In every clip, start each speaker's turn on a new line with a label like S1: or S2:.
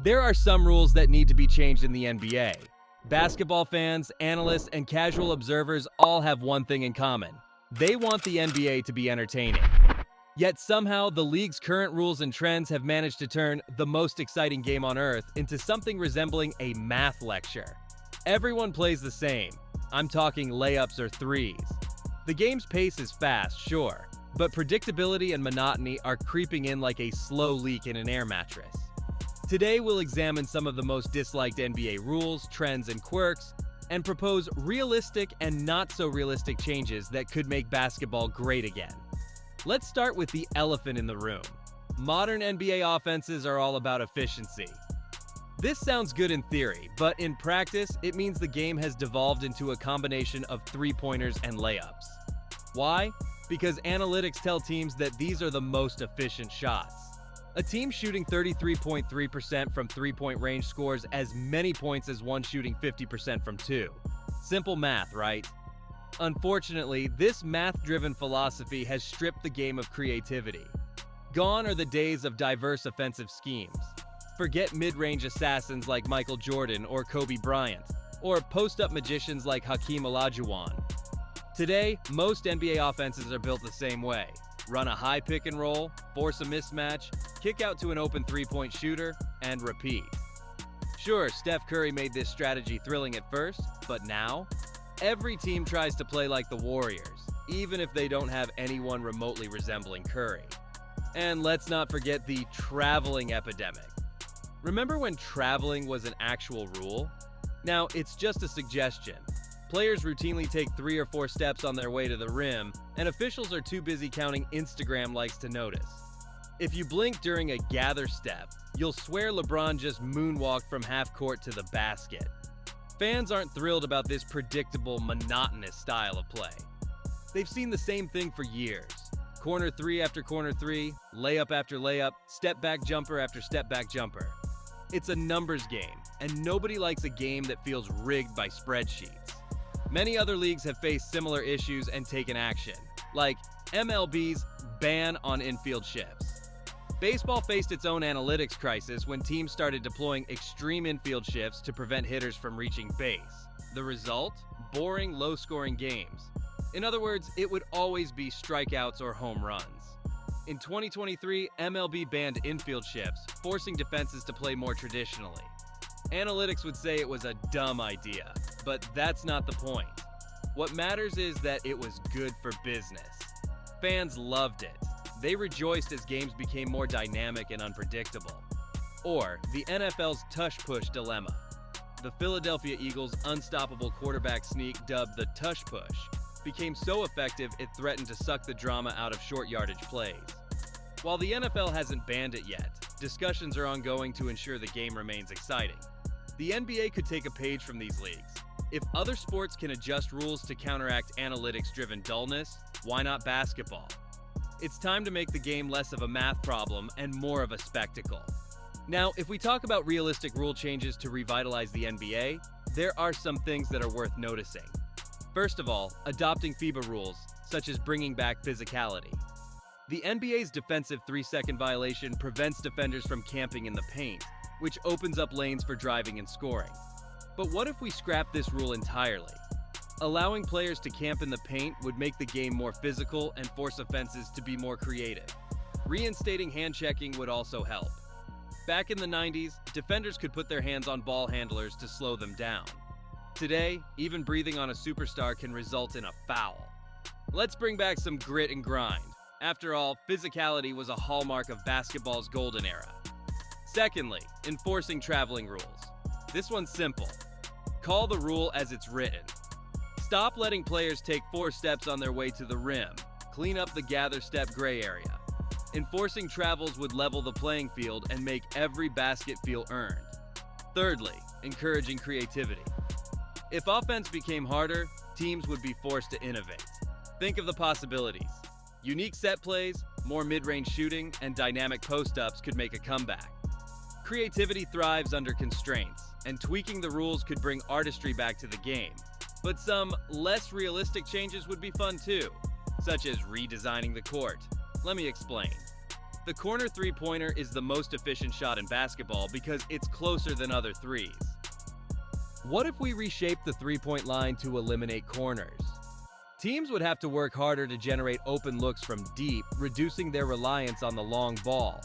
S1: There are some rules that need to be changed in the NBA. Basketball fans, analysts, and casual observers all have one thing in common. They want the NBA to be entertaining. Yet somehow, the league's current rules and trends have managed to turn the most exciting game on earth into something resembling a math lecture. Everyone plays the same. I'm talking layups or threes. The game's pace is fast, sure, but predictability and monotony are creeping in like a slow leak in an air mattress. Today, we'll examine some of the most disliked NBA rules, trends, and quirks, and propose realistic and not so realistic changes that could make basketball great again. Let's start with the elephant in the room. Modern NBA offenses are all about efficiency. This sounds good in theory, but in practice, it means the game has devolved into a combination of three-pointers and layups. Why? Because analytics tell teams that these are the most efficient shots. A team shooting 33.3% from three-point range scores as many points as one shooting 50% from two. Simple math, right? Unfortunately, this math-driven philosophy has stripped the game of creativity. Gone are the days of diverse offensive schemes. Forget mid-range assassins like Michael Jordan or Kobe Bryant, or post-up magicians like Hakeem Olajuwon. Today, most NBA offenses are built the same way. Run a high pick and roll, force a mismatch, kick out to an open three-point shooter, and repeat. Sure, Steph Curry made this strategy thrilling at first, but now, every team tries to play like the Warriors, even if they don't have anyone remotely resembling Curry. And let's not forget the traveling epidemic. Remember when traveling was an actual rule? Now, it's just a suggestion. Players routinely take 3 or 4 steps on their way to the rim, and officials are too busy counting Instagram likes to notice. If you blink during a gather step, you'll swear LeBron just moonwalked from half court to the basket. Fans aren't thrilled about this predictable, monotonous style of play. They've seen the same thing for years. Corner three after corner three, layup after layup, step back jumper after step back jumper. It's a numbers game, and nobody likes a game that feels rigged by spreadsheets. Many other leagues have faced similar issues and taken action, like MLB's ban on infield shifts. Baseball faced its own analytics crisis when teams started deploying extreme infield shifts to prevent hitters from reaching base. The result? Boring, low-scoring games. In other words, it would always be strikeouts or home runs. In 2023, MLB banned infield shifts, forcing defenses to play more traditionally. Analytics would say it was a dumb idea, but that's not the point. What matters is that it was good for business. Fans loved it. They rejoiced as games became more dynamic and unpredictable. Or the NFL's tush-push dilemma. The Philadelphia Eagles' unstoppable quarterback sneak, dubbed the tush push, became so effective it threatened to suck the drama out of short yardage plays. While the NFL hasn't banned it yet, discussions are ongoing to ensure the game remains exciting. The NBA could take a page from these leagues. If other sports can adjust rules to counteract analytics-driven dullness, why not basketball? It's time to make the game less of a math problem and more of a spectacle. Now, if we talk about realistic rule changes to revitalize the NBA, there are some things that are worth noticing. First of all, adopting FIBA rules, such as bringing back physicality. The NBA's defensive 3-second violation prevents defenders from camping in the paint, which opens up lanes for driving and scoring. But what if we scrap this rule entirely? Allowing players to camp in the paint would make the game more physical and force offenses to be more creative. Reinstating hand checking would also help. Back in the 90s, defenders could put their hands on ball handlers to slow them down. Today, even breathing on a superstar can result in a foul. Let's bring back some grit and grind. After all, physicality was a hallmark of basketball's golden era. Secondly, enforcing traveling rules. This one's simple. Call the rule as it's written. Stop letting players take 4 steps on their way to the rim. Clean up the gather step gray area. Enforcing travels would level the playing field and make every basket feel earned. Thirdly, encouraging creativity. If offense became harder, teams would be forced to innovate. Think of the possibilities. Unique set plays, more mid-range shooting, and dynamic post-ups could make a comeback. Creativity thrives under constraints, and tweaking the rules could bring artistry back to the game. But some less realistic changes would be fun too, such as redesigning the court. Let me explain. The corner three-pointer is the most efficient shot in basketball because it's closer than other threes. What if we reshape the three-point line to eliminate corners? Teams would have to work harder to generate open looks from deep, reducing their reliance on the long ball.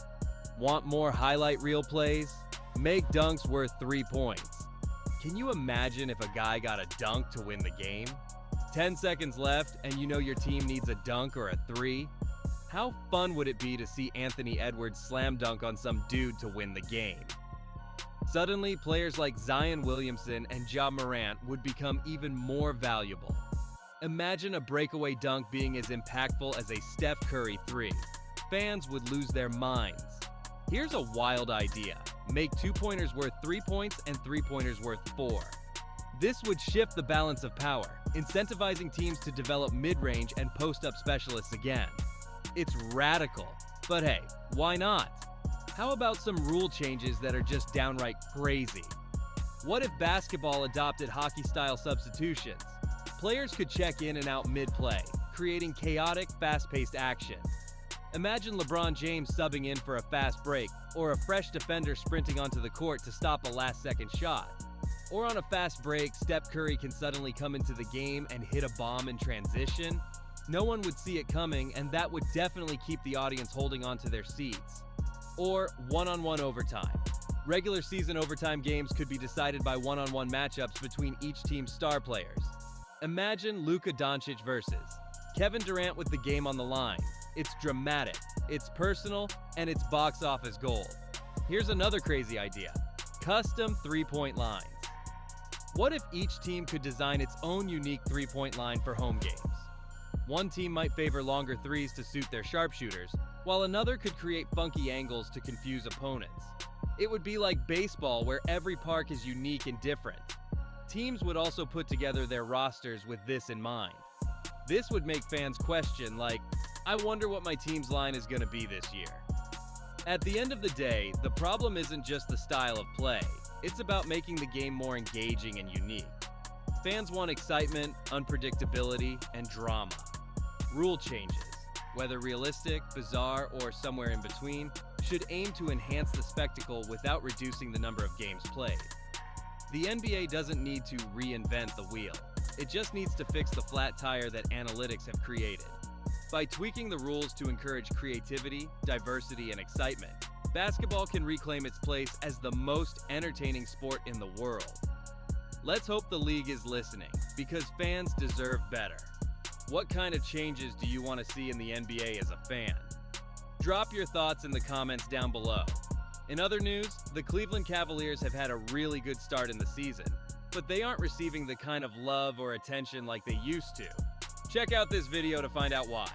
S1: Want more highlight reel plays? Make dunks worth 3 points. Can you imagine if a guy got a dunk to win the game? 10 seconds left and you know your team needs a dunk or a three? How fun would it be to see Anthony Edwards slam dunk on some dude to win the game? Suddenly, players like Zion Williamson and Ja Morant would become even more valuable. Imagine a breakaway dunk being as impactful as a Steph Curry three. Fans would lose their minds. Here's a wild idea. Make 2-pointers worth 3 points and 3-pointers worth 4. This would shift the balance of power, incentivizing teams to develop mid-range and post-up specialists again. It's radical, but hey, why not? How about some rule changes that are just downright crazy? What if basketball adopted hockey-style substitutions? Players could check in and out mid-play, creating chaotic, fast-paced action. Imagine LeBron James subbing in for a fast break, or a fresh defender sprinting onto the court to stop a last-second shot. Or on a fast break, Steph Curry can suddenly come into the game and hit a bomb in transition. No one would see it coming, and that would definitely keep the audience holding on to their seats. Or one-on-one overtime. Regular season overtime games could be decided by one-on-one matchups between each team's star players. Imagine Luka Doncic versus Kevin Durant with the game on the line. It's dramatic, it's personal, and it's box office gold. Here's another crazy idea. Custom three-point lines. What if each team could design its own unique three-point line for home games? One team might favor longer threes to suit their sharpshooters, while another could create funky angles to confuse opponents. It would be like baseball where every park is unique and different. Teams would also put together their rosters with this in mind. This would make fans question, like, I wonder what my team's line is going to be this year. At the end of the day, the problem isn't just the style of play. It's about making the game more engaging and unique. Fans want excitement, unpredictability, and drama. Rule changes, whether realistic, bizarre, or somewhere in between, should aim to enhance the spectacle without reducing the number of games played. The NBA doesn't need to reinvent the wheel. It just needs to fix the flat tire that analytics have created. By tweaking the rules to encourage creativity, diversity, and excitement, basketball can reclaim its place as the most entertaining sport in the world. Let's hope the league is listening, because fans deserve better. What kind of changes do you want to see in the NBA as a fan? Drop your thoughts in the comments down below. In other news, the Cleveland Cavaliers have had a really good start in the season, but they aren't receiving the kind of love or attention like they used to. Check out this video to find out why.